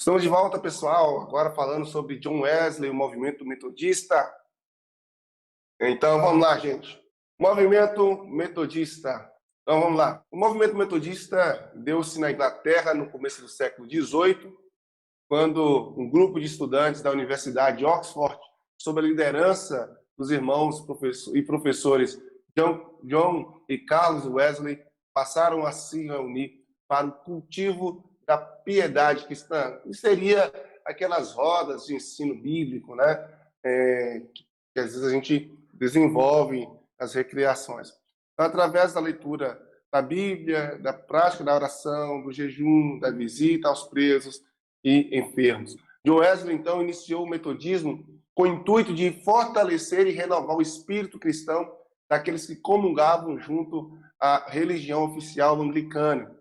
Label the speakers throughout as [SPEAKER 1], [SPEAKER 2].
[SPEAKER 1] Estamos de volta, pessoal, agora falando sobre John Wesley, o movimento metodista. Então, vamos lá, gente. Movimento metodista. Então, vamos lá. O movimento metodista deu-se na Inglaterra no começo do século XVIII, quando um grupo de estudantes da Universidade de Oxford, sob a liderança dos irmãos e professores John e Carlos Wesley, passaram a se reunir para o cultivo da piedade cristã, que seria aquelas rodas de ensino bíblico, né? Que às vezes a gente desenvolve as recreações. Então, através da leitura da Bíblia, da prática da oração, do jejum, da visita aos presos e enfermos. John Wesley, então, iniciou o metodismo com o intuito de fortalecer e renovar o espírito cristão daqueles que comungavam junto à religião oficial anglicana.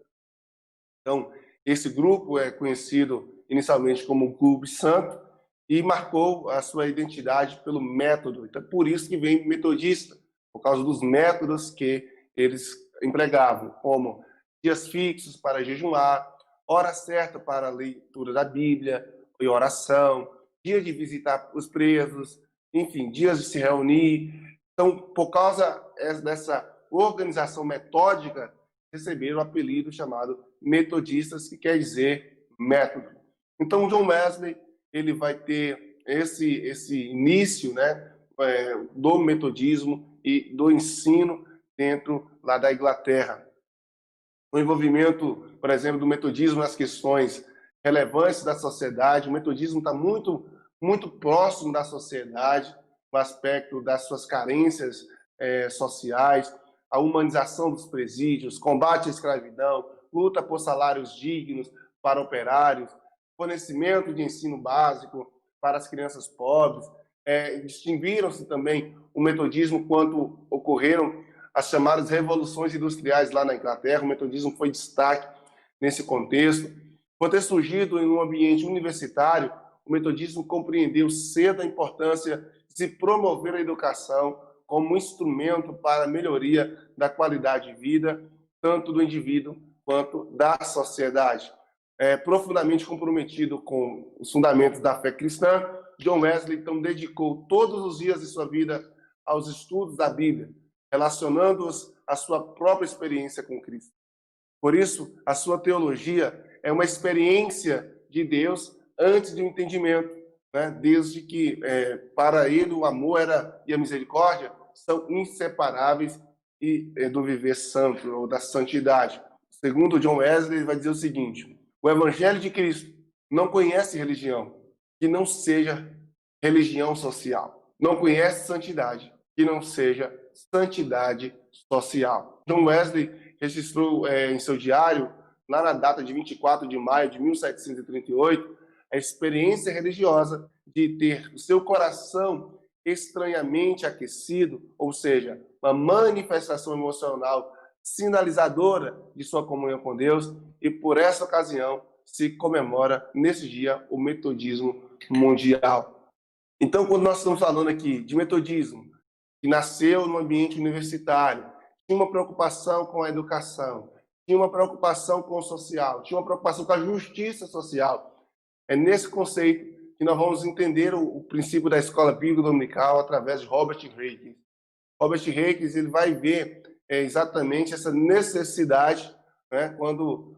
[SPEAKER 1] Então, esse grupo é conhecido inicialmente como Clube Santo e marcou a sua identidade pelo método. Então, por isso que vem metodista, por causa dos métodos que eles empregavam, como dias fixos para jejuar, hora certa para a leitura da Bíblia e oração, dia de visitar os presos, enfim, dias de se reunir. Então, por causa dessa organização metódica, receberam o apelido chamado metodistas, que quer dizer método. Então, John Wesley ele vai ter esse início, né, do metodismo e do ensino dentro lá da Inglaterra. O envolvimento, por exemplo, do metodismo nas questões relevantes da sociedade. O metodismo está muito próximo da sociedade, no aspecto das suas carências sociais, a humanização dos presídios, combate à escravidão, luta por salários dignos para operários, fornecimento de ensino básico para as crianças pobres. Distinguiram-se também o metodismo quando ocorreram as chamadas revoluções industriais lá na Inglaterra. O metodismo foi destaque nesse contexto. Por ter surgido em um ambiente universitário, o metodismo compreendeu cedo a importância de se promover a educação como instrumento para a melhoria da qualidade de vida, tanto do indivíduo quanto da sociedade. Profundamente comprometido com os fundamentos da fé cristã, John Wesley então dedicou todos os dias de sua vida aos estudos da Bíblia, relacionando-os à sua própria experiência com Cristo. Por isso, a sua teologia é uma experiência de Deus antes do entendimento, né? Desde que para ele o amor e a misericórdia são inseparáveis do viver santo ou da santidade. Segundo John Wesley, ele vai dizer o seguinte: o Evangelho de Cristo não conhece religião que não seja religião social. Não conhece santidade que não seja santidade social. John Wesley registrou em seu diário, lá na data de 24 de maio de 1738, a experiência religiosa de ter o seu coração estranhamente aquecido, ou seja, uma manifestação emocional sinalizadora de sua comunhão com Deus, e por essa ocasião se comemora nesse dia o metodismo mundial. Então, quando nós estamos falando aqui de metodismo, que nasceu no ambiente universitário, tinha uma preocupação com a educação, tinha uma preocupação com o social, tinha uma preocupação com a justiça social. É nesse conceito que nós vamos entender o princípio da escola bíblica dominical através de Robert Higgins. Robert Higgins ele vai ver exatamente essa necessidade, né, quando,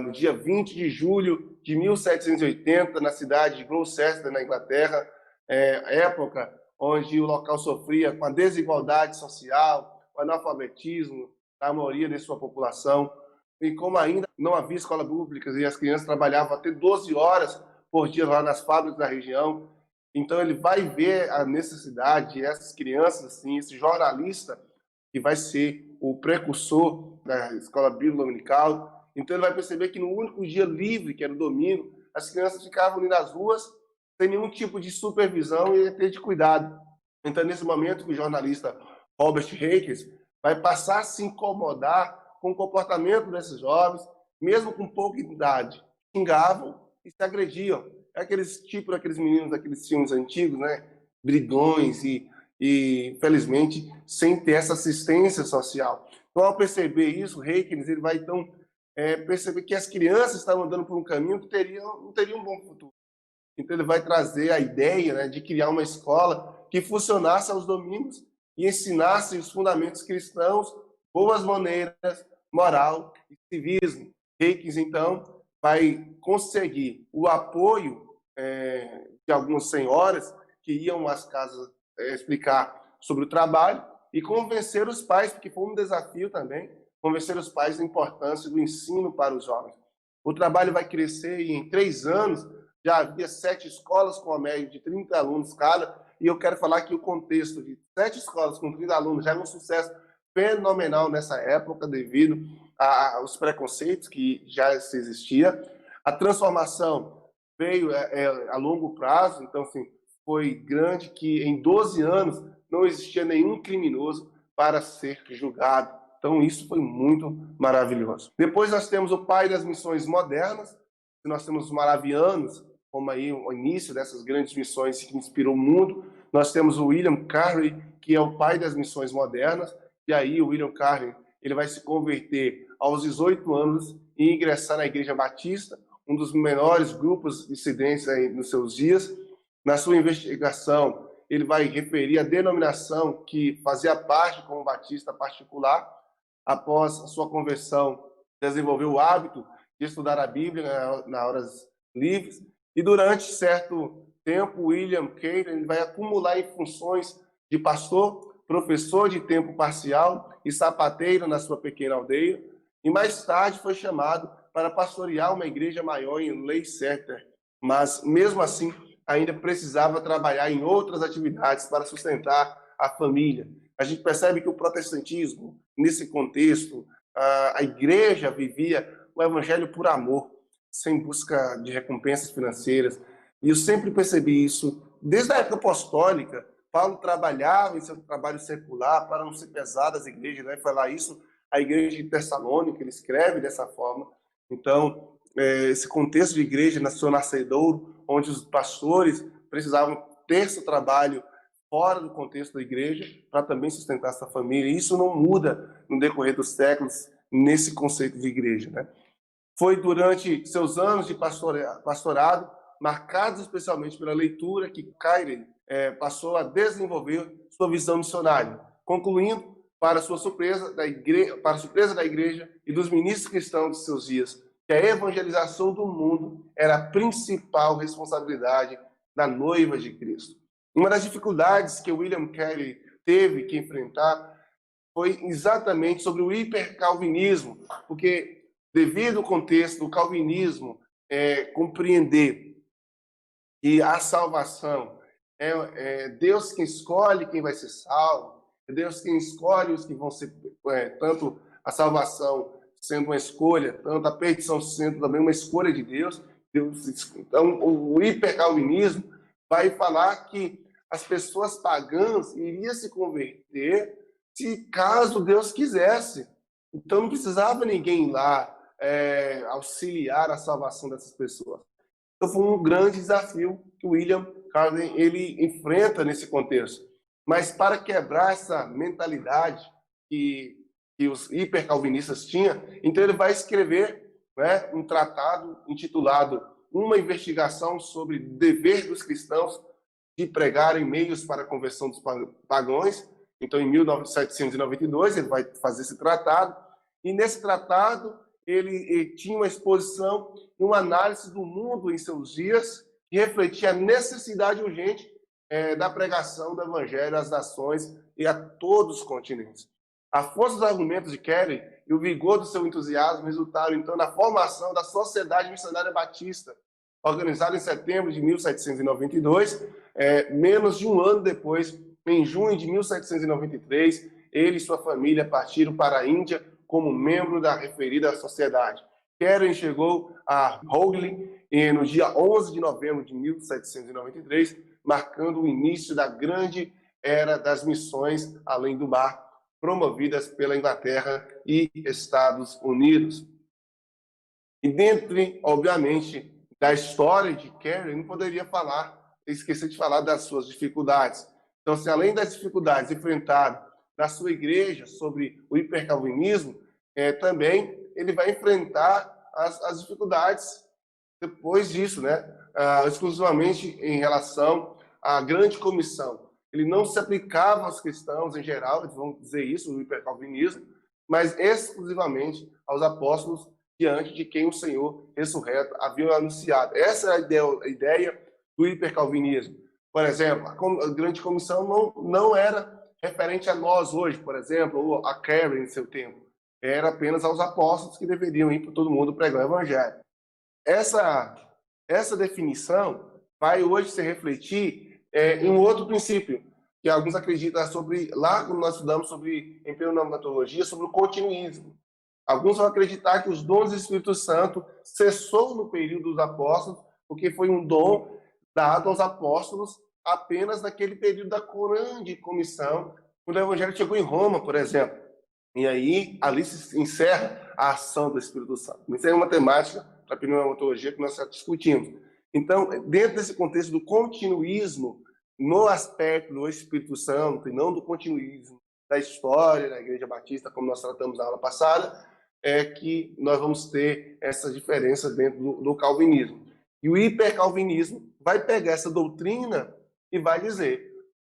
[SPEAKER 1] no dia 20 de julho de 1780, na cidade de Gloucester, na Inglaterra, época onde o local sofria com a desigualdade social, o analfabetismo da maioria de sua população, e como ainda não havia escola pública e as crianças trabalhavam até 12 horas por dia lá nas fábricas da região, então ele vai ver a necessidade de essas crianças, assim, esse jornalista que vai ser o precursor da escola bíblica dominical. Então ele vai perceber que no único dia livre, que era o domingo, as crianças ficavam ali nas ruas sem nenhum tipo de supervisão e ter de cuidado. Então, nesse momento que o jornalista Robert Higgins vai passar a se incomodar com o comportamento desses jovens, mesmo com pouca idade, xingavam e se agrediam. É aqueles tipo daqueles meninos daqueles filmes antigos, né? Brigões e infelizmente sem ter essa assistência social. Então, ao perceber isso, Higgins ele vai então perceber que as crianças estavam andando por um caminho que não teria um bom futuro. Então ele vai trazer a ideia, né, de criar uma escola que funcionasse aos domingos e ensinasse os fundamentos cristãos, boas maneiras, moral e civismo. Reikes, então, vai conseguir o apoio de algumas senhoras que iam às casas explicar sobre o trabalho e convencer os pais, porque foi um desafio também, convencer os pais da importância do ensino para os jovens. O trabalho vai crescer e em 3 anos já havia 7 escolas com a média de 30 alunos cada, e eu quero falar que o contexto de 7 escolas com 30 alunos já era um sucesso fenomenal nessa época, devido aos preconceitos que já existia. A transformação veio a longo prazo, então, assim, foi grande, que em 12 anos não existia nenhum criminoso para ser julgado. Então, isso foi muito maravilhoso. Depois nós temos o pai das missões modernas, nós temos os maravianos, como aí o início dessas grandes missões que inspirou o mundo. Nós temos o William Carey, que é o pai das missões modernas, e aí o William Carey ele vai se converter aos 18 anos e ingressar na Igreja Batista, um dos menores grupos dissidentes aí nos seus dias. Na sua investigação, ele vai referir a denominação que fazia parte como batista particular. Após a sua conversão, desenvolveu o hábito de estudar a Bíblia nas horas livres, e durante certo tempo, William Carey ele vai acumular em funções de pastor, professor de tempo parcial e sapateiro na sua pequena aldeia, e mais tarde foi chamado para pastorear uma igreja maior em Leicester, mas mesmo assim ainda precisava trabalhar em outras atividades para sustentar a família. A gente percebe que o protestantismo, nesse contexto, a igreja vivia o evangelho por amor, sem busca de recompensas financeiras. E eu sempre percebi isso. Desde a época apostólica, Paulo trabalhava em seu trabalho secular para não ser pesado às igrejas, né? Falar isso, a igreja de Tessalônica, ele escreve dessa forma. Então, esse contexto de igreja na seu nascedouro, onde os pastores precisavam ter seu trabalho fora do contexto da igreja para também sustentar essa família. E isso não muda no decorrer dos séculos nesse conceito de igreja, né? Foi durante seus anos de pastorado, marcados especialmente pela leitura, que Carey passou a desenvolver sua visão missionária, concluindo, para surpresa da igreja e dos ministros cristãos de seus dias, que a evangelização do mundo era a principal responsabilidade da noiva de Cristo. Uma das dificuldades que William Carey teve que enfrentar foi exatamente sobre o hipercalvinismo, porque devido ao contexto do calvinismo, compreender que a salvação é Deus quem escolhe quem vai ser salvo, é Deus quem escolhe os que vão ser, tanto a salvação sendo uma escolha, tanto a perdição sendo também uma escolha de Deus. Então, o hipercalvinismo vai falar que as pessoas pagãs iriam se converter se caso Deus quisesse. Então não precisava ninguém lá auxiliar a salvação dessas pessoas. Então foi um grande desafio que o William Carey ele enfrenta nesse contexto. Mas para quebrar essa mentalidade que os hipercalvinistas tinham, então ele vai escrever, né, um tratado intitulado Uma Investigação sobre o Dever dos Cristãos de Pregarem Meios para a Conversão dos Pagãos. Então, em 1792, ele vai fazer esse tratado, e nesse tratado ele tinha uma exposição e uma análise do mundo em seus dias, que refletia a necessidade urgente da pregação do evangelho às nações e a todos os continentes. A força dos argumentos de Carey e o vigor do seu entusiasmo resultaram, então, na formação da Sociedade Missionária Batista, organizada em setembro de 1792, menos de um ano depois, em junho de 1793, ele e sua família partiram para a Índia como membro da referida sociedade. Carey chegou a Hooghly no dia 11 de novembro de 1793, marcando o início da grande era das missões além do mar, promovidas pela Inglaterra e Estados Unidos. E dentre, obviamente, da história de Carey, não poderia esquecer de falar das suas dificuldades. Então, se além das dificuldades enfrentadas na sua igreja sobre o hipercalvinismo, também ele vai enfrentar as dificuldades depois disso, né? Exclusivamente em relação à grande comissão. Ele não se aplicava aos cristãos em geral, vamos dizer isso, no hipercalvinismo, mas exclusivamente aos apóstolos diante de quem o Senhor ressurreto havia anunciado. Essa é a ideia do hipercalvinismo. Por exemplo, a grande comissão não era referente a nós hoje, por exemplo, ou a Karen em seu tempo. Era apenas aos apóstolos que deveriam ir para todo mundo pregar o evangelho. Essa definição vai hoje se refletir em um outro princípio, que alguns acreditam sobre, lá quando nós estudamos sobre, em pneumatologia, sobre o continuismo. Alguns vão acreditar que os dons do Espírito Santo cessou no período dos apóstolos, porque foi um dom dado aos apóstolos apenas naquele período da grande comissão, quando o evangelho chegou em Roma, por exemplo. E aí, ali se encerra a ação do Espírito Santo. Isso é uma temática para a pneumatologia que nós já discutimos. Então, dentro desse contexto do continuismo, no aspecto do Espírito Santo, e não do continuismo da história da Igreja Batista, como nós tratamos na aula passada, é que nós vamos ter essa diferença dentro do calvinismo. E o hipercalvinismo vai pegar essa doutrina e vai dizer: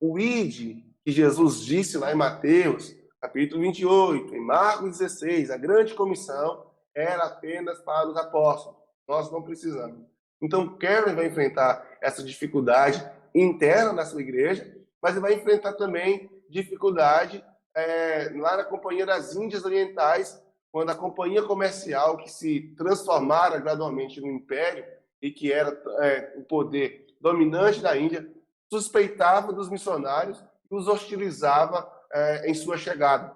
[SPEAKER 1] o ide, que Jesus disse lá em Mateus, capítulo 28, em Marcos 16, a grande comissão era apenas para os apóstolos. Nós não precisamos. Então, Karen vai enfrentar essa dificuldade interna na sua igreja, mas ele vai enfrentar também dificuldade lá na Companhia das Índias Orientais, quando a companhia comercial, que se transformara gradualmente no império e que era o poder dominante da Índia, suspeitava dos missionários e os hostilizava em sua chegada.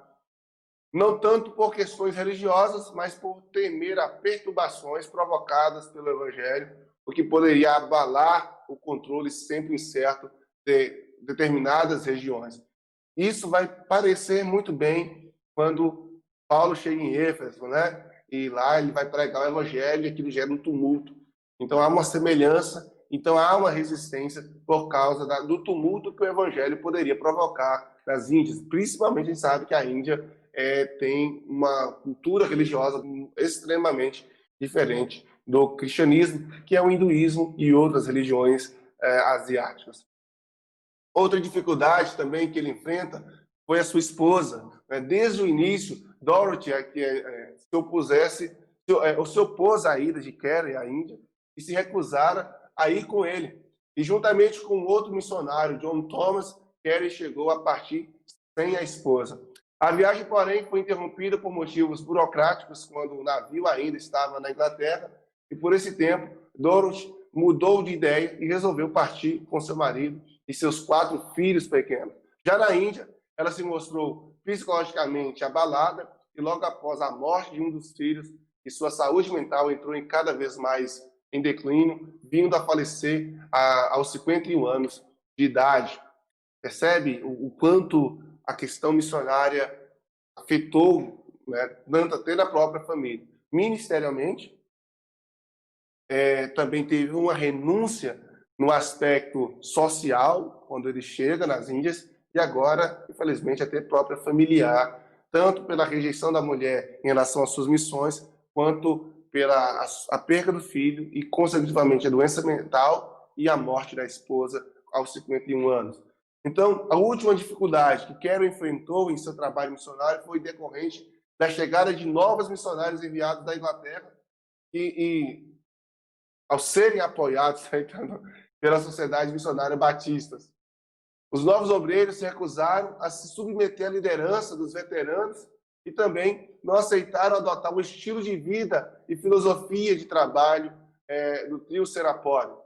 [SPEAKER 1] Não tanto por questões religiosas, mas por temer a perturbações provocadas pelo Evangelho, o que poderia abalar o controle sempre incerto de determinadas regiões. Isso vai parecer muito bem quando Paulo chega em Éfeso, né? E lá ele vai pregar o Evangelho e aquilo gera um tumulto. Então há uma semelhança, então há uma resistência por causa do tumulto que o Evangelho poderia provocar nas Índias. Principalmente a gente sabe que a Índia tem uma cultura religiosa extremamente diferente do cristianismo, que é o hinduísmo e outras religiões asiáticas. Outra dificuldade também que ele enfrenta foi a sua esposa. Desde o início, Dorothy se opôs à ida de Karen à Índia e se recusara a ir com ele. E juntamente com outro missionário, John Thomas, Karen chegou a partir sem a esposa. A viagem, porém, foi interrompida por motivos burocráticos quando o navio ainda estava na Inglaterra, e por esse tempo, Dorothy mudou de ideia e resolveu partir com seu marido e seus 4 filhos pequenos. Já na Índia, ela se mostrou psicologicamente abalada e logo após a morte de um dos filhos, e sua saúde mental entrou em cada vez mais em declínio, vindo a falecer aos 51 anos de idade. Percebe o quanto a questão missionária afetou, né, tanto até na própria família. Ministerialmente, também teve uma renúncia no aspecto social, quando ele chega nas Índias, e agora, infelizmente, até própria familiar, tanto pela rejeição da mulher em relação às suas missões, quanto pela a perda do filho e, consecutivamente, a doença mental e a morte da esposa aos 51 anos. Então, a última dificuldade que Karen enfrentou em seu trabalho missionário foi decorrente da chegada de novos missionários enviados da Inglaterra e ao serem apoiados pela Sociedade Missionária Batistas. Os novos obreiros se recusaram a se submeter à liderança dos veteranos e também não aceitaram adotar o estilo de vida e filosofia de trabalho do trio Serapório.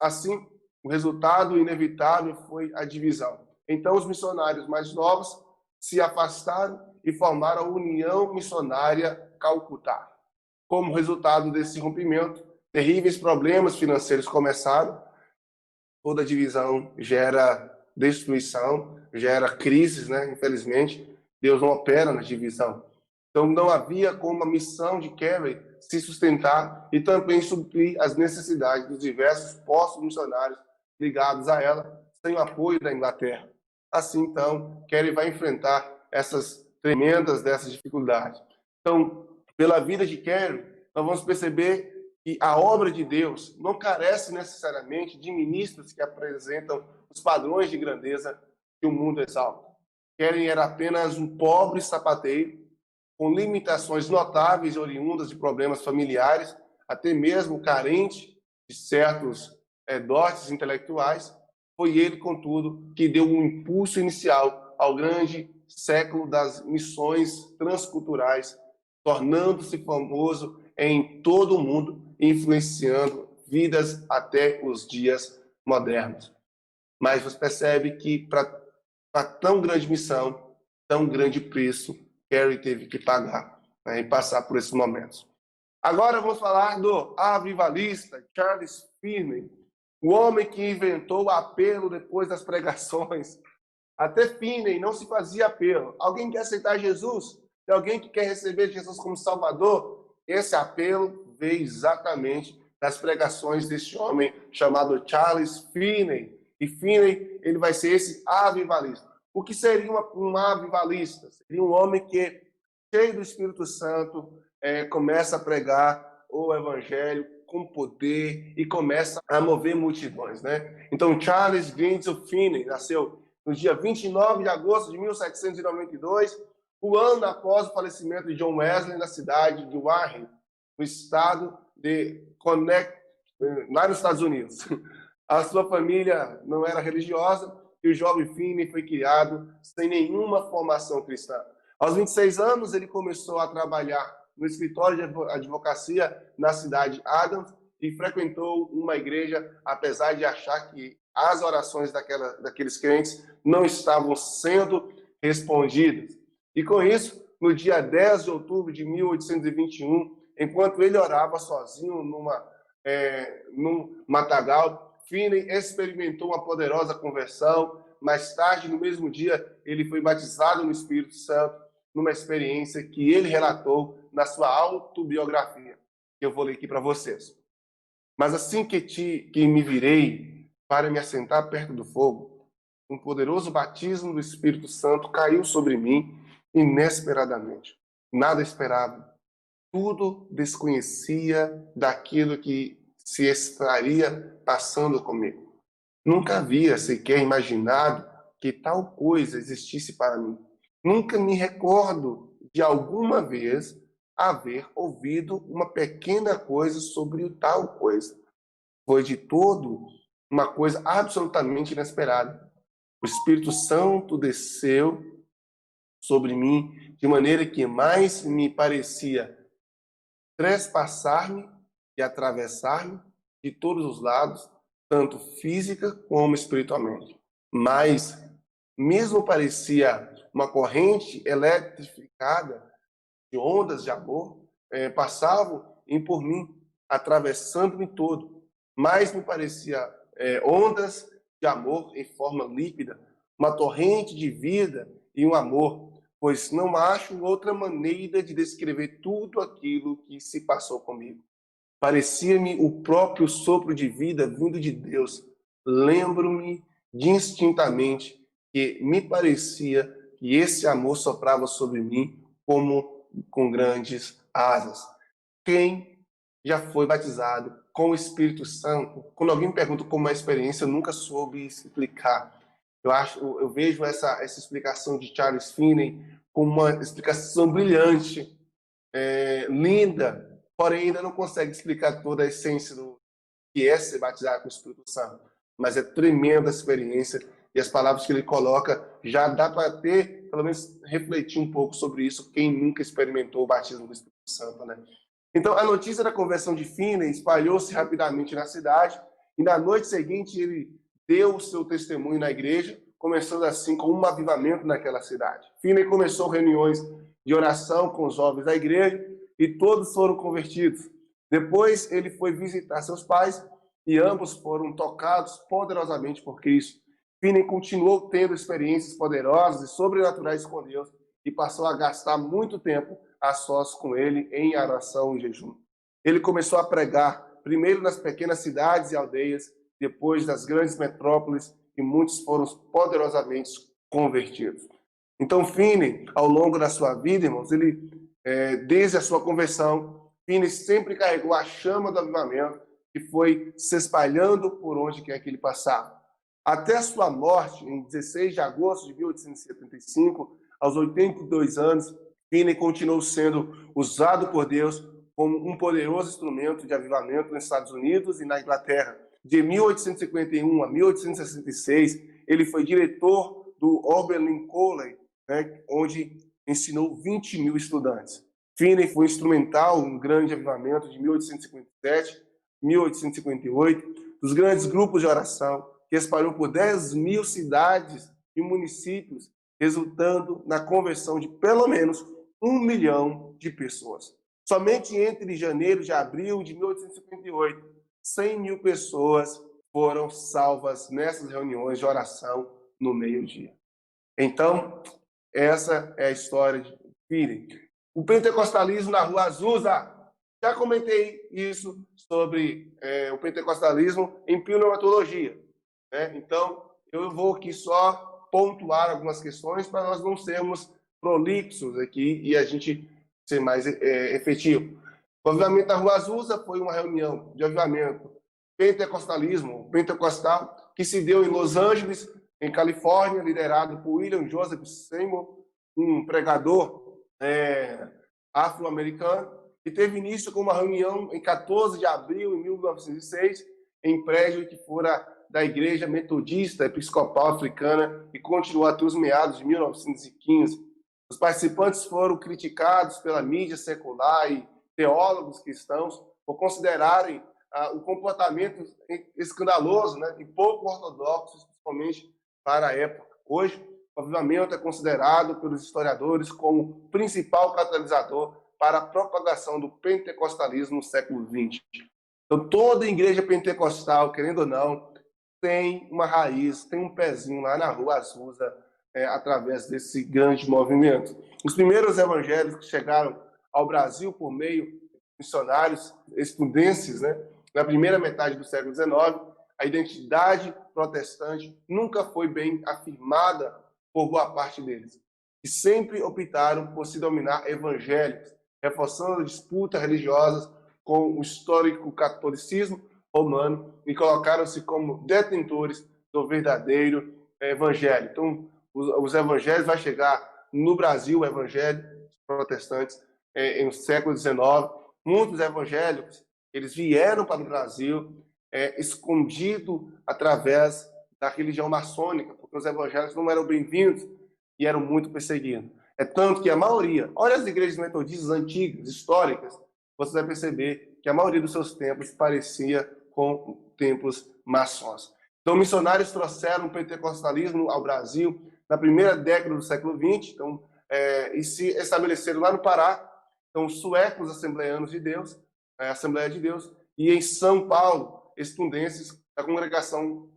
[SPEAKER 1] Assim, o resultado inevitável foi a divisão. Então, os missionários mais novos se afastaram e formaram a União Missionária Calcutá. Como resultado desse rompimento, terríveis problemas financeiros começaram. Toda divisão gera destruição, gera crises, né? Infelizmente, Deus não opera na divisão. Então, não havia como a missão de Karen se sustentar e também suprir as necessidades dos diversos postos missionários ligados a ela, sem o apoio da Inglaterra. Assim, então, Karen vai enfrentar essas tremendas dessas dificuldades. Então, pela vida de Carey, nós vamos perceber que a obra de Deus não carece necessariamente de ministros que apresentam os padrões de grandeza que o mundo exalta. Carey era apenas um pobre sapateiro, com limitações notáveis oriundas de problemas familiares, até mesmo carente de certos dotes intelectuais. Foi ele, contudo, que deu um impulso inicial ao grande século das missões transculturais, tornando-se famoso em todo o mundo, influenciando vidas até os dias modernos. Mas você percebe que para tão grande missão, tão grande preço, Carey teve que pagar, né, e passar por esses momentos. Agora vamos falar do avivalista Charles Finney, o homem que inventou o apelo depois das pregações. Até Finney não se fazia apelo. Alguém quer aceitar Jesus? Tem alguém que quer receber Jesus como Salvador? Esse apelo veio exatamente das pregações desse homem chamado Charles Finney. E Finney, ele vai ser esse avivalista. O que seria um avivalista? Seria um homem que, cheio do Espírito Santo, começa a pregar o evangelho com poder e começa a mover multidões, né? Então, Charles Greenfield Finney nasceu no dia 29 de agosto de 1792, um ano após o falecimento de John Wesley na cidade de Warren, no estado de Connecticut, lá nos Estados Unidos. A sua família não era religiosa e o jovem Finney foi criado sem nenhuma formação cristã. Aos 26 anos, ele começou a trabalhar no escritório de advocacia na cidade de Adams e frequentou uma igreja, apesar de achar que as orações daqueles crentes não estavam sendo respondidas. E com isso, no dia 10 de outubro de 1821, enquanto ele orava sozinho num matagal, Finney experimentou uma poderosa conversão. Mais tarde, no mesmo dia, ele foi batizado no Espírito Santo, numa experiência que ele relatou na sua autobiografia, que eu vou ler aqui para vocês. Mas assim que me virei para me assentar perto do fogo, um poderoso batismo do Espírito Santo caiu sobre mim inesperadamente. Nada esperava. Tudo desconhecia daquilo que se estaria passando comigo. Nunca havia sequer imaginado que tal coisa existisse para mim. Nunca me recordo de alguma vez haver ouvido uma pequena coisa sobre tal coisa. Foi de todo uma coisa absolutamente inesperada. O Espírito Santo desceu sobre mim de maneira que mais me parecia trespassar-me e atravessar-me de todos os lados, tanto física como espiritualmente. Mas mesmo parecia uma corrente eletrificada de ondas de amor, passavam por mim, atravessando-me todo. Mas me parecia ondas de amor em forma líquida, uma torrente de vida e um amor, pois não acho outra maneira de descrever tudo aquilo que se passou comigo. Parecia-me o próprio sopro de vida vindo de Deus. Lembro-me distintamente que me parecia que esse amor soprava sobre mim como com grandes asas. Quem já foi batizado com o Espírito Santo, quando alguém me pergunta como é a experiência, eu nunca soube explicar. Eu vejo essa explicação de Charles Finney como uma explicação brilhante, linda, porém ainda não consegue explicar toda a essência do que é ser batizado com o Espírito Santo. Mas é tremenda a experiência e as palavras que ele coloca já dá para ter, pelo menos refletir um pouco sobre isso, quem nunca experimentou o batismo do Espírito Santo, né? Então, a notícia da conversão de Finney espalhou-se rapidamente na cidade e na noite seguinte ele deu o seu testemunho na igreja, começando assim com um avivamento naquela cidade. Finney começou reuniões de oração com os jovens da igreja e todos foram convertidos. Depois ele foi visitar seus pais e ambos foram tocados poderosamente por Cristo. Finney continuou tendo experiências poderosas e sobrenaturais com Deus e passou a gastar muito tempo a sós com ele em oração e jejum. Ele começou a pregar, primeiro nas pequenas cidades e aldeias, depois das grandes metrópoles, e muitos foram poderosamente convertidos. Então, Finney, ao longo da sua vida, irmãos, ele desde a sua conversão, Finney sempre carregou a chama do avivamento que foi se espalhando por onde quer que ele passava. Até a sua morte, em 16 de agosto de 1875, aos 82 anos, Finney continuou sendo usado por Deus como um poderoso instrumento de avivamento nos Estados Unidos e na Inglaterra. De 1851 a 1866, ele foi diretor do Oberlin College, né, onde ensinou 20 mil estudantes. Finney foi instrumental no grande avivamento de 1857, 1858, dos grandes grupos de oração, que espalhou por 10 mil cidades e municípios, resultando na conversão de pelo menos 1 milhão de pessoas. Somente entre janeiro e abril de 1858, 100 mil pessoas foram salvas nessas reuniões de oração no meio-dia. Então, essa é a história de Finney. O pentecostalismo na Rua Azusa. Já comentei isso sobre o pentecostalismo em pneumatologia, né? Então, eu vou aqui só pontuar algumas questões para nós não sermos prolixos aqui e a gente ser mais efetivo. O avivamento da Rua Azusa foi uma reunião de avivamento pentecostal, que se deu em Los Angeles, em Califórnia, liderado por William Joseph Seymour, um pregador afro-americano, e teve início com uma reunião em 14 de abril de 1906, em prédio que fora da Igreja Metodista Episcopal Africana e continuou até os meados de 1915. Os participantes foram criticados pela mídia secular e teólogos cristãos por considerarem o comportamento escandaloso, né, e pouco ortodoxo, principalmente para a época. Hoje, o avivamento é considerado pelos historiadores como o principal catalisador para a propagação do pentecostalismo no século XX. Então, toda igreja pentecostal, querendo ou não, tem uma raiz, tem um pezinho lá na Rua Azusa, através desse grande movimento. Os primeiros evangélicos que chegaram ao Brasil por meio de missionários estudenses, né, na primeira metade do século XIX, a identidade protestante nunca foi bem afirmada por boa parte deles, e sempre optaram por se dominar evangélicos, reforçando disputas religiosas com o histórico catolicismo romano e colocaram-se como detentores do verdadeiro evangelho. Então, os evangelhos vai chegar no Brasil, o evangelho protestantes, no século XIX. Muitos evangélicos, eles vieram para o Brasil escondido através da religião maçônica, porque os evangélicos não eram bem-vindos e eram muito perseguidos. É tanto que a maioria, olha as igrejas metodistas antigas, históricas, você vai perceber que a maioria dos seus templos parecia com templos maçons. Então, missionários trouxeram o pentecostalismo ao Brasil na primeira década do século XX, então, e se estabeleceram lá no Pará, então, os suecos assembleanos de Deus, a Assembleia de Deus, e em São Paulo, estudenses da congregação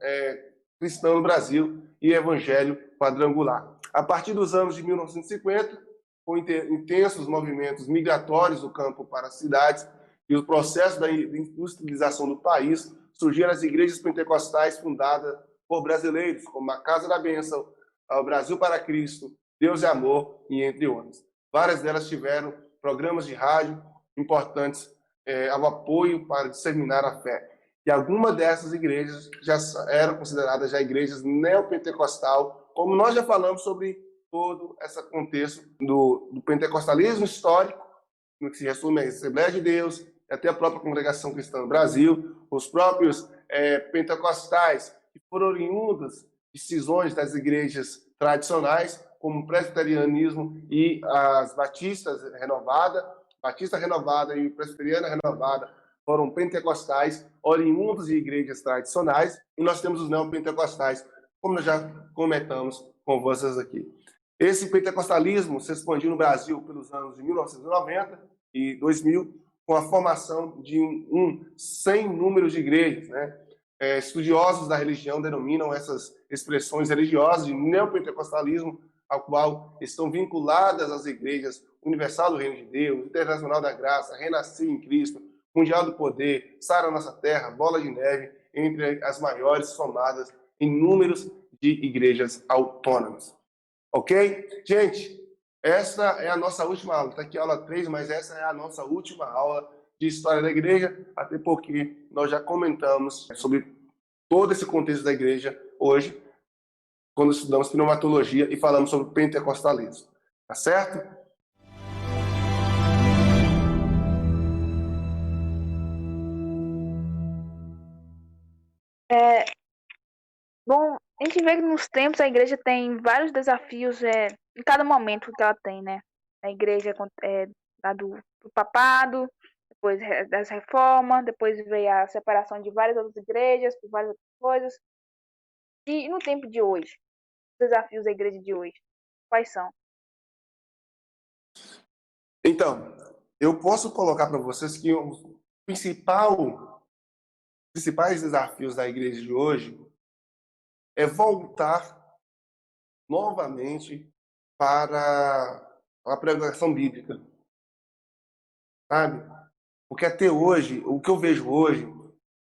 [SPEAKER 1] cristã no Brasil e Evangelho Quadrangular. A partir dos anos de 1950, com intensos movimentos migratórios do campo para as cidades e o processo da industrialização do país, surgiram as igrejas pentecostais fundadas por brasileiros, como a Casa da Bênção, o Brasil para Cristo, Deus é Amor, e entre outras. Várias delas tiveram programas de rádio importantes ao apoio para disseminar a fé. E algumas dessas igrejas já eram consideradas já igrejas neopentecostal, como nós já falamos sobre todo esse contexto do pentecostalismo histórico, no que se resume à Assembleia de Deus, até a própria Congregação Cristã do Brasil, os próprios pentecostais, que foram oriundos de cisões das igrejas tradicionais, como o presbiterianismo e as batistas renovadas, Batista Renovada e Presbiteriana Renovada, foram pentecostais, oriundos de igrejas tradicionais, e nós temos os neopentecostais, como nós já comentamos com vocês aqui. Esse pentecostalismo se expandiu no Brasil pelos anos de 1990 e 2000, com a formação de sem número de igrejas, né? Estudiosos da religião denominam essas expressões religiosas de neopentecostalismo, ao qual estão vinculadas as igrejas Universal do Reino de Deus, Internacional da Graça, Renasci em Cristo, Mundial do Poder, Sara Nossa Terra, Bola de Neve, entre as maiores somadas em números de igrejas autônomas. Ok? Gente, essa é a nossa última aula. Está aqui a aula 3, mas essa é a nossa última aula de História da Igreja, até porque nós já comentamos sobre todo esse contexto da igreja hoje, quando estudamos pneumatologia e falamos sobre pentecostalismo. Tá certo?
[SPEAKER 2] Bom, a gente vê que nos tempos a igreja tem vários desafios em cada momento que ela tem, né? A igreja lá do papado, depois das reformas, depois veio a separação de várias outras igrejas por várias outras coisas. E no tempo de hoje, os desafios da igreja de hoje, quais são?
[SPEAKER 1] Então, eu posso colocar para vocês que os principais desafios da igreja de hoje é voltar novamente para a pregação bíblica, sabe? Porque até hoje, o que eu vejo hoje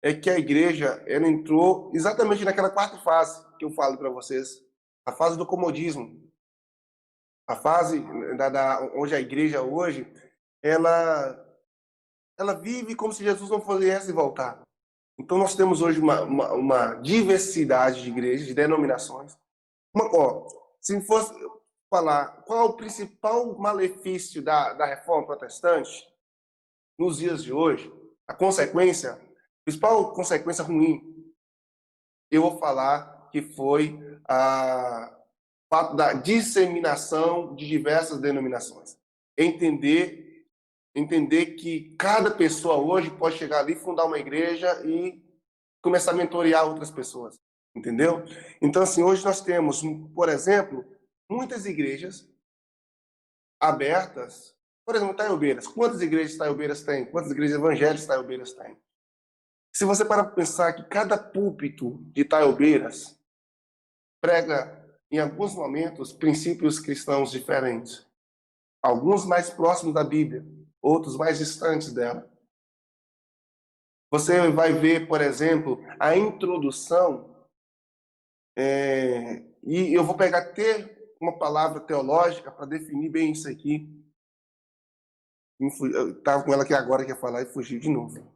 [SPEAKER 1] é que a igreja ela entrou exatamente naquela quarta fase que eu falo para vocês, a fase do comodismo, a fase onde a igreja hoje ela ela vive como se Jesus não pudesse voltar. Então nós temos hoje uma diversidade de igrejas, de denominações. Se fosse falar qual é o principal malefício da reforma protestante nos dias de hoje, a principal consequência ruim, eu vou falar que foi o fato da disseminação de diversas denominações. Entender que cada pessoa hoje pode chegar ali, fundar uma igreja e começar a mentorear outras pessoas, entendeu? Então, assim, hoje nós temos, por exemplo, muitas igrejas abertas. Por exemplo, Taiobeiras. Quantas igrejas Taiobeiras tem? Quantas igrejas evangélicas Taiobeiras tem? Se você parar para pensar que cada púlpito de Taiobeiras prega, em alguns momentos, princípios cristãos diferentes. Alguns mais próximos da Bíblia, outros mais distantes dela. Você vai ver, por exemplo, a introdução, e eu vou pegar até uma palavra teológica para definir bem isso aqui. Eu estava com ela aqui agora que ia falar e fugiu de novo.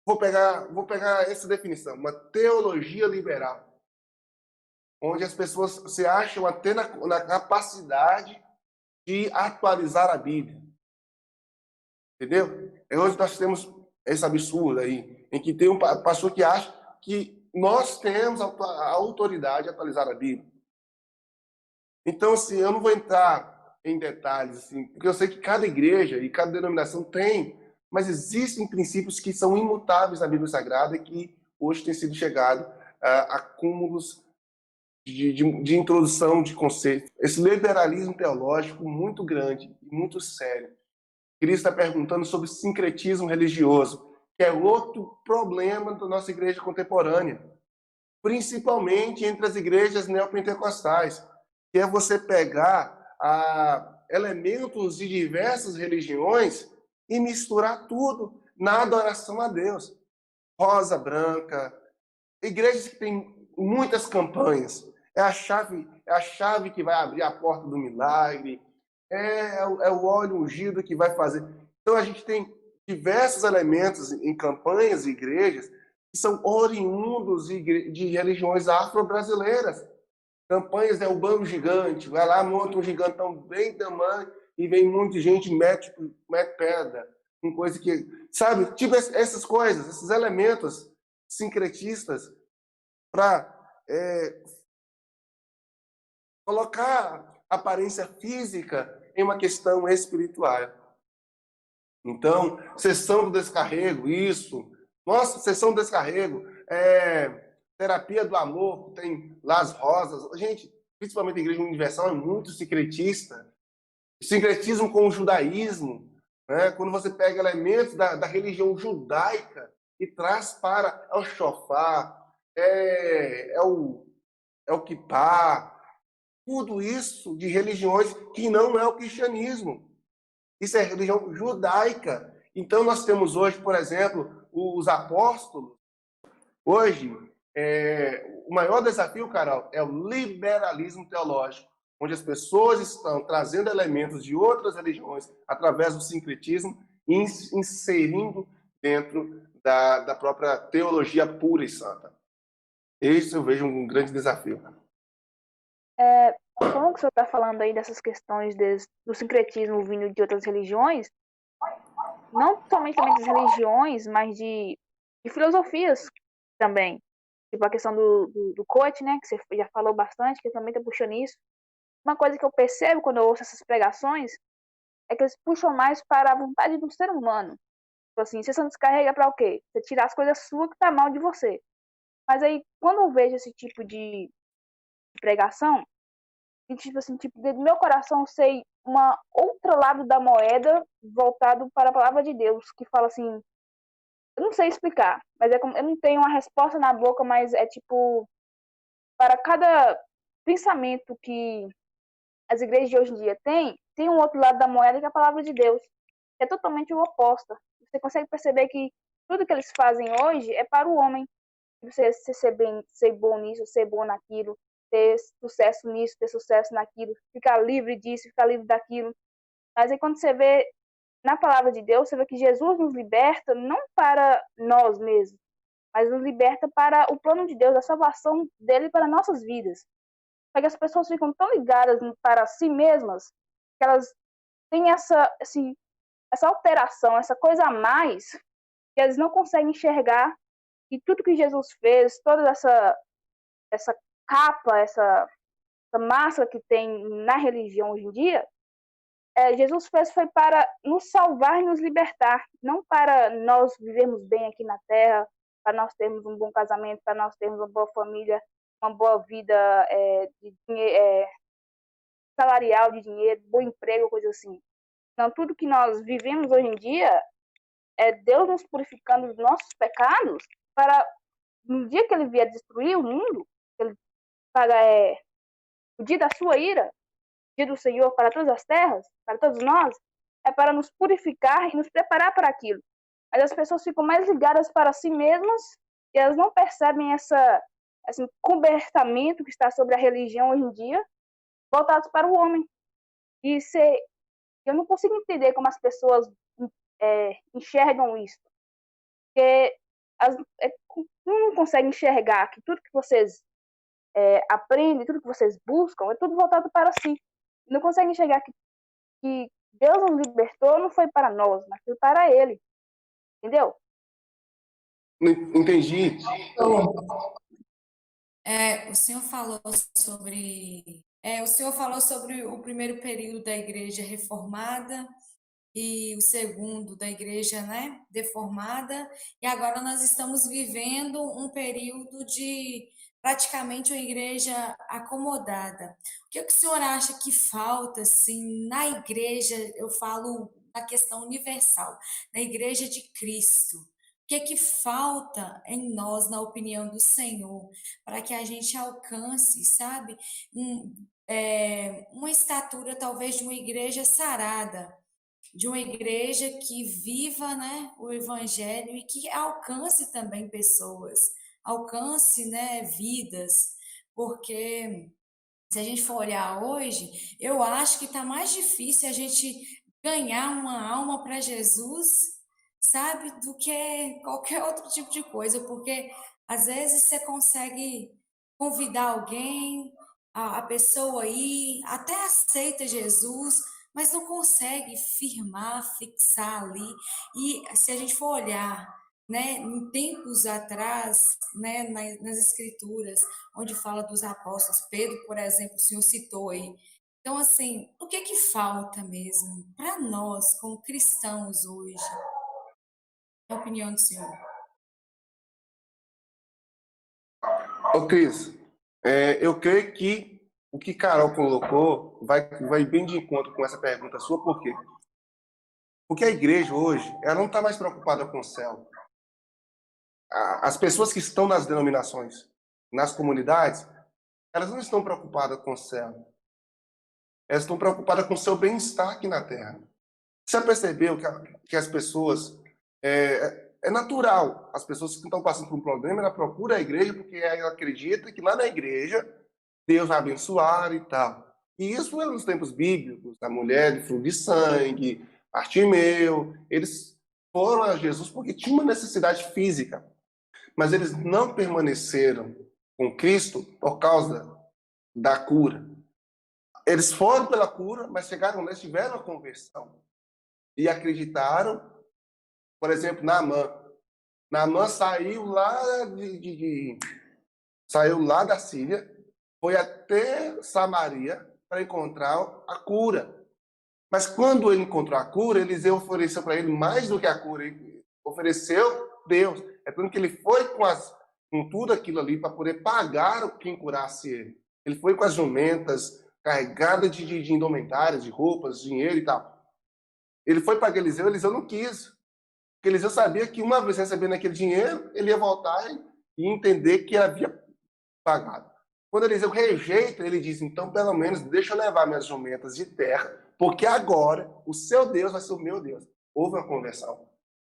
[SPEAKER 1] Vou pegar essa definição, uma teologia liberal, onde as pessoas se acham até na capacidade de atualizar a Bíblia. Entendeu? É onde nós temos esse absurdo aí, em que tem um pastor que acha que nós temos a autoridade de atualizar a Bíblia. Então, assim, eu não vou entrar em detalhes, assim, porque eu sei que cada igreja e cada denominação tem, mas existem princípios que são imutáveis na Bíblia Sagrada e que hoje tem sido chegado a acúmulos de introdução de conceitos. Esse liberalismo teológico muito grande e muito sério. Cristo está perguntando sobre sincretismo religioso, que é outro problema da nossa igreja contemporânea, principalmente entre as igrejas neopentecostais, que é você pegar elementos de diversas religiões e misturar tudo na adoração a Deus. Rosa branca, igrejas que têm muitas campanhas, é a chave que vai abrir a porta do milagre, é o óleo ungido que vai fazer. Então a gente tem diversos elementos em campanhas e igrejas que são oriundos de religiões afro-brasileiras. Campanhas é o banco gigante, vai lá, monta um gigantão bem tamanho e vem muita gente, mete pedra, com coisa que, sabe, tipo essas coisas, esses elementos sincretistas para colocar aparência física em uma questão espiritual. Então, sessão do descarrego, isso. Nossa, sessão do descarrego, terapia do amor, tem lá as rosas. Gente, principalmente a Igreja Universal é muito sincretista. Sincretismo com o judaísmo, né? Quando você pega elementos da religião judaica e traz para o shofar, o kippah, tudo isso de religiões que não é o cristianismo. Isso é religião judaica. Então nós temos hoje, por exemplo, os apóstolos. Hoje, o maior desafio, Carol, é o liberalismo teológico. onde as pessoas estão trazendo elementos de outras religiões através do sincretismo e inserindo dentro da própria teologia pura e santa. Isso eu vejo um grande desafio.
[SPEAKER 2] Como que o senhor está falando aí dessas questões do sincretismo vindo de outras religiões, não somente também das religiões, mas de filosofias também. Tipo a questão do coach, né, que você já falou bastante, que também está puxando isso. Uma coisa que eu percebo quando eu ouço essas pregações é que eles puxam mais para a vontade do ser humano. Tipo assim, você só descarrega para o quê? Você tirar as coisas suas que tá mal de você. Mas aí, quando eu vejo esse tipo de pregação, e tipo assim, tipo, dentro do meu coração eu sei uma outro lado da moeda voltado para a palavra de Deus, que fala assim, eu não sei explicar, mas é como, eu não tenho uma resposta na boca, mas é tipo, para cada pensamento que as igrejas de hoje em dia têm, tem um outro lado da moeda que é a palavra de Deus, que é totalmente o oposto. Você consegue perceber que tudo que eles fazem hoje é para o homem. Você ser bom nisso, ser bom naquilo, ter sucesso nisso, ter sucesso naquilo, ficar livre disso, ficar livre daquilo. Mas aí quando você vê na palavra de Deus, você vê que Jesus nos liberta não para nós mesmos, mas nos liberta para o plano de Deus, a salvação dele para nossas vidas. Só que as pessoas ficam tão ligadas para si mesmas que elas têm essa alteração, essa coisa a mais, que eles não conseguem enxergar que tudo que Jesus fez, toda essa capa, essa máscara que tem na religião hoje em dia, Jesus fez foi para nos salvar e nos libertar, não para nós vivermos bem aqui na Terra, para nós termos um bom casamento, para nós termos uma boa família, uma boa vida salarial, de dinheiro, bom emprego, coisa assim. Não, tudo que nós vivemos hoje em dia é Deus nos purificando dos nossos pecados para, no dia que ele vier destruir o mundo, ele paga o dia da sua ira, o dia do Senhor para todas as terras, para todos nós, é para nos purificar e nos preparar para aquilo. Mas as pessoas ficam mais ligadas para si mesmas e elas não percebem esse cobertamento que está sobre a religião hoje em dia, voltados para o homem. E eu não consigo entender como as pessoas enxergam isso. Porque não conseguem enxergar que tudo que vocês aprendem, tudo que vocês buscam, é tudo voltado para si. Não conseguem enxergar que Deus nos libertou não foi para nós, mas foi para Ele. Entendeu?
[SPEAKER 1] Entendi.
[SPEAKER 3] O senhor falou sobre o primeiro período da igreja reformada e o segundo da igreja, né, deformada, e agora nós estamos vivendo um período de praticamente uma igreja acomodada. O que o senhor acha que falta, assim, na igreja, eu falo na questão universal, na igreja de Cristo? O que falta em nós, na opinião do Senhor, para que a gente alcance, sabe, uma estatura talvez de uma igreja sarada, de uma igreja que viva, né, o evangelho e que alcance também pessoas, alcance, né, vidas, porque se a gente for olhar hoje, eu acho que está mais difícil a gente ganhar uma alma para Jesus, sabe, do que qualquer outro tipo de coisa, porque às vezes você consegue convidar alguém, a pessoa aí até aceita Jesus, mas não consegue firmar, fixar ali. E se a gente for olhar, né, em tempos atrás, né, nas escrituras, onde fala dos apóstolos, Pedro, por exemplo, o senhor citou aí. Então, assim, o que falta mesmo para nós, como cristãos hoje? É a opinião do senhor.
[SPEAKER 1] Ô, Cris, eu creio que o que Carol colocou vai bem de encontro com essa pergunta sua, por quê? Porque a igreja hoje, ela não está mais preocupada com o céu. As pessoas que estão nas denominações, nas comunidades, elas não estão preocupadas com o céu. Elas estão preocupadas com o seu bem-estar aqui na Terra. Você percebeu que as pessoas... É natural. As pessoas que estão passando por um problema, ela procura a igreja porque ela acredita que lá na igreja Deus vai abençoar e tal. E isso era nos tempos bíblicos, a mulher de fluxo de sangue, Bartimeu, eles foram a Jesus porque tinha uma necessidade física, mas eles não permaneceram com Cristo por causa da cura. Eles foram pela cura, mas chegaram lá e tiveram a conversão. E acreditaram, por exemplo, Naamã. Naamã saiu saiu lá da Síria, foi até Samaria para encontrar a cura. Mas quando ele encontrou a cura, Eliseu ofereceu para ele mais do que a cura. Ele ofereceu Deus. É tanto que ele foi com tudo aquilo ali para poder pagar quem curasse ele. Ele foi com as jumentas, carregada de indumentárias, de roupas, dinheiro e tal. Ele foi para Eliseu não quis. Porque Eliseu sabia que uma vez recebendo aquele dinheiro, ele ia voltar e entender que havia pagado. Quando Eliseu rejeita, ele diz, então pelo menos deixa eu levar minhas jumentas de terra, porque agora o seu Deus vai ser o meu Deus. Houve uma conversão.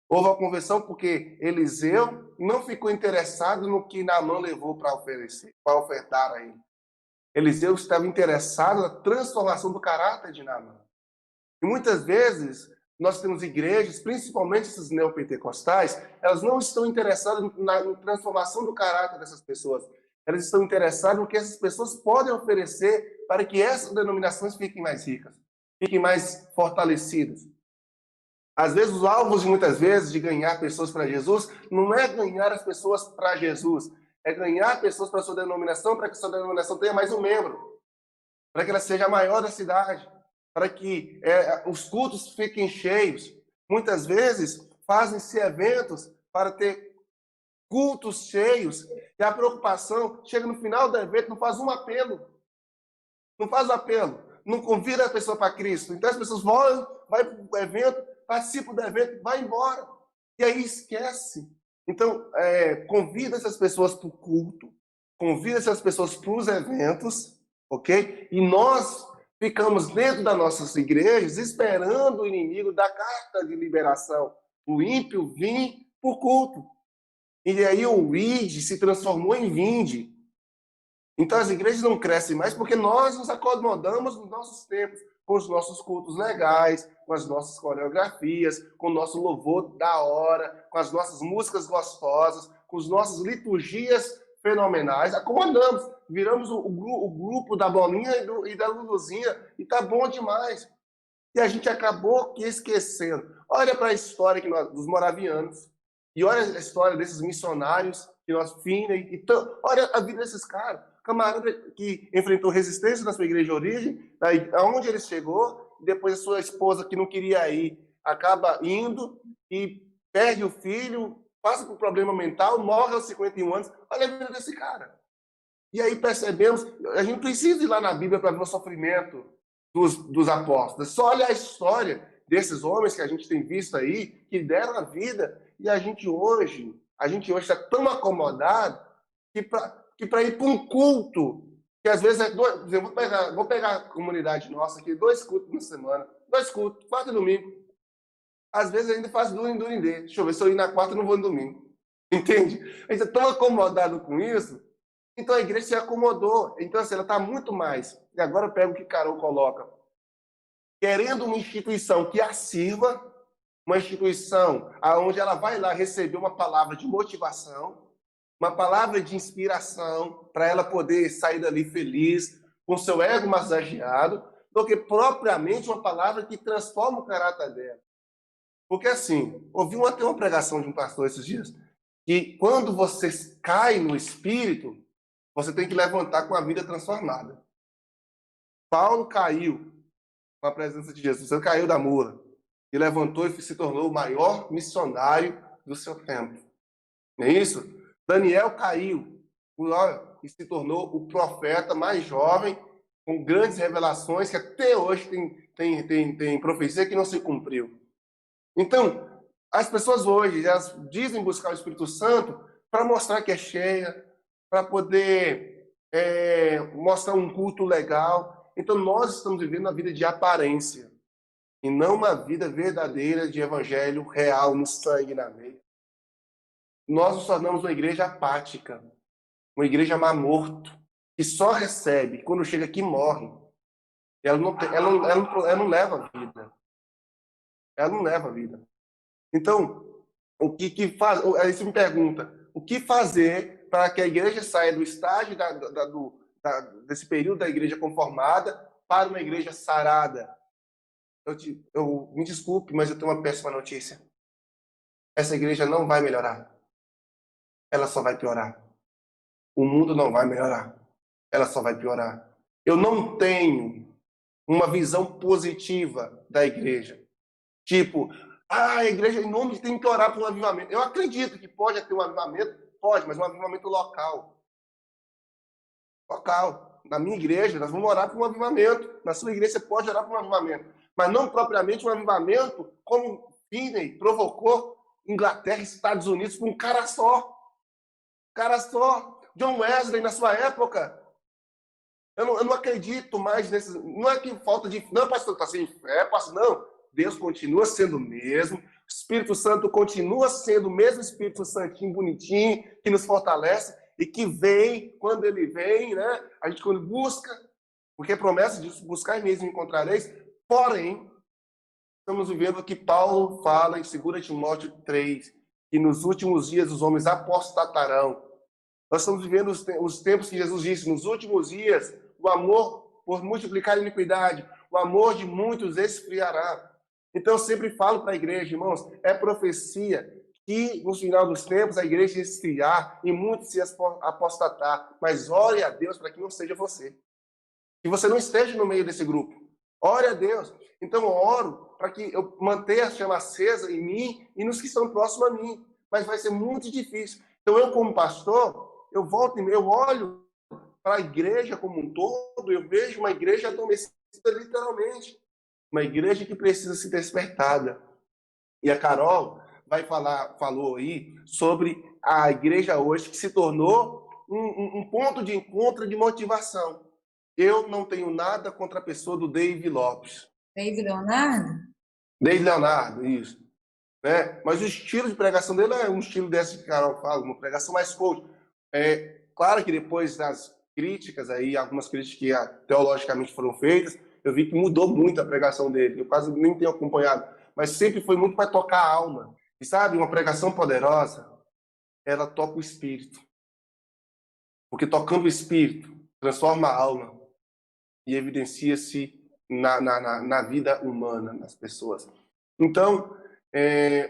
[SPEAKER 1] Houve uma conversão porque Eliseu não ficou interessado no que Naamã levou para ofertar a ele. Eliseu estava interessado na transformação do caráter de Naamã. E muitas vezes nós temos igrejas, principalmente esses neopentecostais, elas não estão interessadas na transformação do caráter dessas pessoas. Elas estão interessadas no que essas pessoas podem oferecer para que essas denominações fiquem mais ricas, fiquem mais fortalecidas. Às vezes, os alvos, muitas vezes, de ganhar pessoas para Jesus, não é ganhar as pessoas para Jesus, é ganhar pessoas para a sua denominação, para que a sua denominação tenha mais um membro, para que ela seja a maior da cidade, para que os cultos fiquem cheios. Muitas vezes, fazem-se eventos para ter cultos cheios, e a preocupação chega no final do evento, não faz um apelo. Não faz apelo. Não convida a pessoa para Cristo. Então as pessoas vão, vai para o evento, participam do evento, vai embora. E aí esquece. Então, convida essas pessoas para o culto, convida essas pessoas para os eventos, ok? E nós ficamos dentro das nossas igrejas esperando o inimigo dar carta de liberação. O ímpio vir para o culto. E aí o id se transformou em vinde. Então as igrejas não crescem mais porque nós nos acomodamos nos nossos tempos, com os nossos cultos legais, com as nossas coreografias, com o nosso louvor da hora, com as nossas músicas gostosas, com as nossas liturgias fenomenais. Acomodamos, viramos o grupo da Bolinha e da Luluzinha e tá bom demais. E a gente acabou esquecendo. Olha para a história dos moravianos. E olha a história desses missionários que nós olha a vida desses caras. Camarada que enfrentou resistência na sua igreja de origem, aonde ele chegou, depois a sua esposa que não queria ir, acaba indo e perde o filho, passa por problema mental, morre aos 51 anos. Olha a vida desse cara. E aí percebemos, a gente precisa ir lá na Bíblia para ver o sofrimento dos apóstolos. Só olha a história desses homens que a gente tem visto aí, que deram a vida. E a gente hoje está tão acomodado que para ir para um culto, que às vezes vou pegar a comunidade nossa aqui, 2 cultos na semana, 2 cultos, 4 e domingo. Às vezes ainda faz durindê. Deixa eu ver, se eu ir na quarta, eu não vou no domingo. Entende? A gente é tão acomodado com isso, então a igreja se acomodou. Então, assim, ela está muito mais. E agora eu pego o que Carol coloca. Querendo uma instituição que a sirva, uma instituição onde ela vai lá receber uma palavra de motivação, uma palavra de inspiração, para ela poder sair dali feliz, com seu ego massageado, do que propriamente uma palavra que transforma o caráter dela. Porque assim, ouvi até uma pregação de um pastor esses dias, que quando você cai no espírito, você tem que levantar com a vida transformada. Paulo caiu com a presença de Jesus, ele caiu da mula, e levantou e se tornou o maior missionário do seu tempo. Não é isso? Daniel caiu e se tornou o profeta mais jovem, com grandes revelações, que até hoje tem profecia que não se cumpriu. Então, as pessoas hoje elas dizem buscar o Espírito Santo para mostrar que é cheia, para poder mostrar um culto legal. Então, nós estamos vivendo uma vida de aparência e não uma vida verdadeira de evangelho real, no sangue, na veia. Nós nos tornamos uma igreja apática, uma igreja mar morto, que só recebe, quando chega aqui morre. Ela não leva a vida. Ela não leva a vida. Então, o que faz? Aí você me pergunta, o que fazer para que a igreja saia do estágio desse período da igreja conformada para uma igreja sarada? Eu me desculpe, mas eu tenho uma péssima notícia. Essa igreja não vai melhorar. Ela só vai piorar. O mundo não vai melhorar. Ela só vai piorar. Eu não tenho uma visão positiva da igreja. Tipo, a igreja, em nome de tem que orar por um avivamento. Eu acredito que pode ter um avivamento, pode, mas um avivamento local. Local. Na minha igreja, nós vamos orar por um avivamento. Na sua igreja, você pode orar por um avivamento. Mas não propriamente um avivamento como Finney provocou Inglaterra e Estados Unidos por um cara só. Cara só. John Wesley, na sua época. Eu não acredito mais nesses. Não é que falta de. Não, pastor, está sem fé, pastor. Não. Deus continua sendo o mesmo. O Espírito Santo continua sendo o mesmo Espírito Santinho, bonitinho, que nos fortalece e que vem, quando ele vem, né? A gente quando busca, porque a promessa de buscar mesmo encontrareis. Porém, estamos vivendo o que Paulo fala em 2 Timóteo 3, que nos últimos dias os homens apostatarão. Nós estamos vivendo os tempos que Jesus disse, nos últimos dias, o amor por multiplicar a iniquidade, o amor de muitos esfriará. Então, eu sempre falo para a igreja, irmãos, é profecia que no final dos tempos a igreja esfriar e muitos se apostatar. Mas ore a Deus para que não seja você. Que você não esteja no meio desse grupo. Ore a Deus. Então, eu oro para que eu mantenha a chama acesa em mim e nos que estão próximos a mim. Mas vai ser muito difícil. Então, eu como pastor, eu olho para a igreja como um todo, eu vejo uma igreja adormecida literalmente. Uma igreja que precisa ser despertada. E a Carol falou aí sobre a igreja hoje que se tornou um ponto de encontro de motivação. Eu não tenho nada contra a pessoa do Dave Lopes.
[SPEAKER 3] Dave Leonardo?
[SPEAKER 1] Dave Leonardo, isso. Né? Mas o estilo de pregação dele é um estilo desse que a Carol fala, uma pregação mais coach. Claro que depois das críticas aí, algumas críticas que teologicamente foram feitas, eu vi que mudou muito a pregação dele. Eu quase nem tenho acompanhado, mas sempre foi muito para tocar a alma. E sabe, uma pregação poderosa, ela toca o espírito. Porque tocando o espírito, transforma a alma e evidencia-se na vida humana, nas pessoas. Então,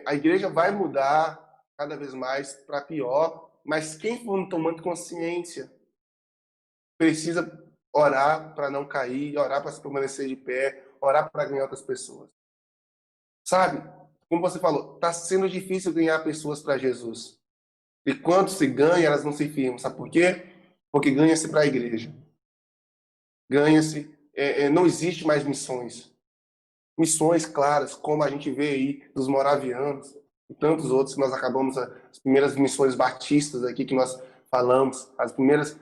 [SPEAKER 1] a igreja vai mudar cada vez mais para pior, mas quem for tomando consciência precisa orar para não cair, orar para se permanecer de pé, orar para ganhar outras pessoas. Sabe, como você falou, está sendo difícil ganhar pessoas para Jesus. E quando se ganha, elas não se firmam. Sabe por quê? Porque ganha-se para a igreja. Ganha-se, não existe mais missões. Missões claras, como a gente vê aí dos moravianos e tantos outros que nós acabamos, as primeiras missões batistas aqui que nós falamos, as primeiras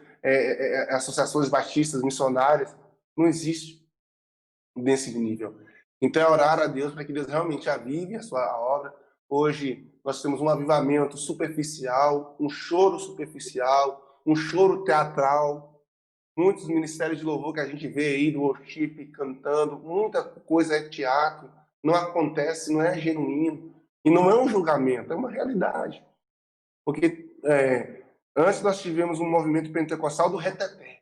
[SPEAKER 1] associações batistas missionárias, não existe nesse nível. Então é orar a Deus para que Deus realmente avive a sua obra. Hoje nós temos um avivamento superficial, um choro superficial, um choro teatral, muitos ministérios de louvor que a gente vê aí do worship cantando, muita coisa é teatro, não acontece, não é genuíno, e não é um julgamento, é uma realidade. Porque antes nós tivemos um movimento pentecostal do reteté.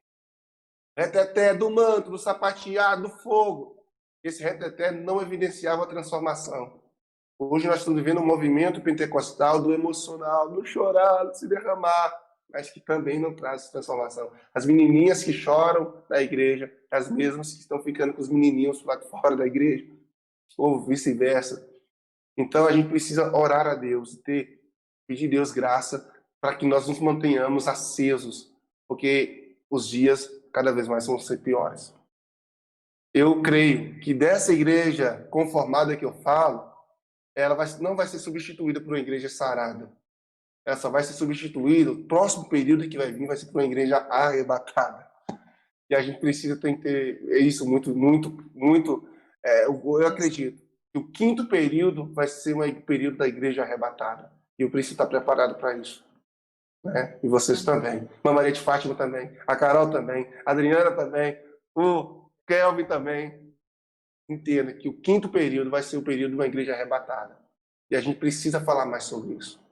[SPEAKER 1] Reteté do manto, do sapateado, do fogo. Esse reteté não evidenciava a transformação. Hoje nós estamos vivendo um movimento pentecostal do emocional, do chorar, do se derramar, mas que também não traz transformação. As menininhas que choram na igreja, as mesmas que estão ficando com os menininhos lá fora da igreja, ou vice-versa. Então a gente precisa orar a Deus, pedir a Deus graça para que nós nos mantenhamos acesos, porque os dias cada vez mais vão ser piores. Eu creio que dessa igreja conformada que eu falo, ela não vai ser substituída por uma igreja sarada. Ela só vai ser substituída, o próximo período que vai vir vai ser por uma igreja arrebatada. E a gente precisa ter isso muito, muito, muito. Eu acredito que o quinto período vai ser um período da igreja arrebatada. E eu preciso estar preparado para isso. Né? E vocês também. A Maria de Fátima também. A Carol também. A Adriana também. O Kelvin também, entenda que o quinto período vai ser o período de uma igreja arrebatada. E a gente precisa falar mais sobre isso.